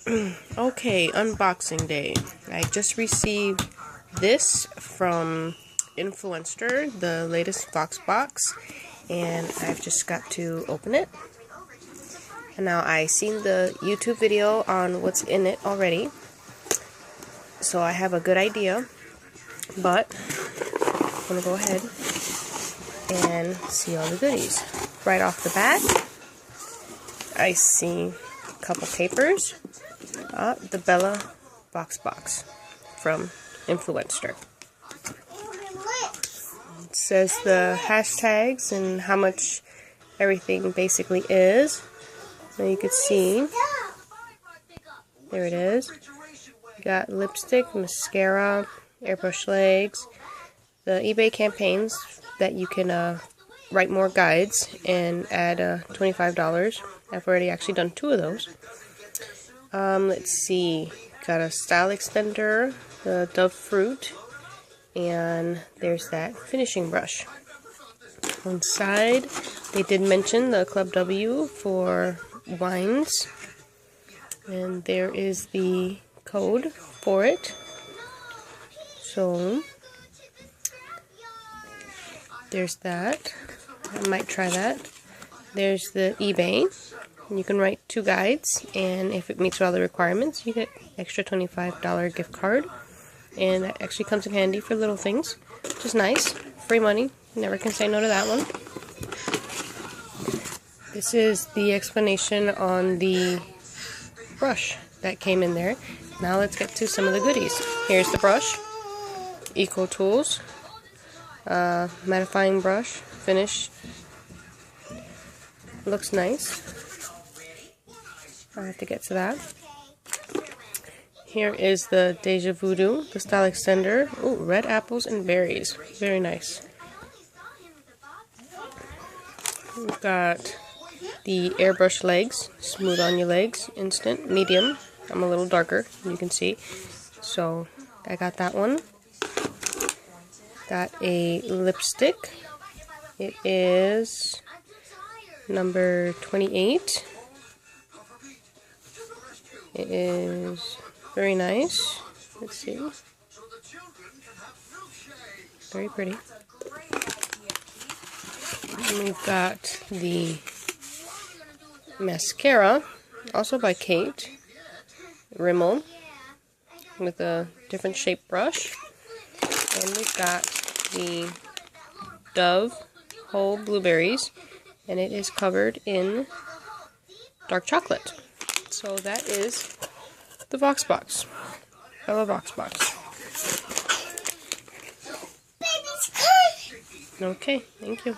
Okay, unboxing day. I just received this from Influenster, the latest VoxBox, and I've just got to open it. And now I've seen the YouTube video on what's in it already, so I have a good idea, but I'm going to go ahead and see all the goodies. Right off the bat, I see a couple papers. The BellaVoxBox from Influenster. It says the hashtags and how much everything basically is. Now you can see, there it is. You got lipstick, mascara, airbrush legs, the eBay campaigns that you can write more guides and add $25. I've already actually done 2 of those. Let's see, got a style extender, the Dove Fruit, and there's that finishing brush. On the side, they did mention the Club W for wines, and there is the code for it. So, there's that. I might try that. There's the eBay. You can write 2 guides, and if it meets all the requirements, you get extra $25 gift card. And that actually comes in handy for little things, which is nice. Free money. Never can say no to that one. This is the explanation on the brush that came in there. Now let's get to some of the goodies. Here's the brush. Eco Tools. Mattifying brush. Finish. Looks nice. I have to get to that. Here is the Deja Voodoo, the style extender. Ooh, red apples and berries. Very nice. We've got the airbrush legs, smooth on your legs, instant, medium. I'm a little darker, you can see. So, I got that one. Got a lipstick. It is number 28. It is very nice. Let's see. Very pretty. And we've got the mascara, also by Kate Rimmel, with a different shape brush. And we've got the Dove Whole Blueberries, and it is covered in dark chocolate. So that is the VoxBox. BellaVoxBox. Okay, thank you.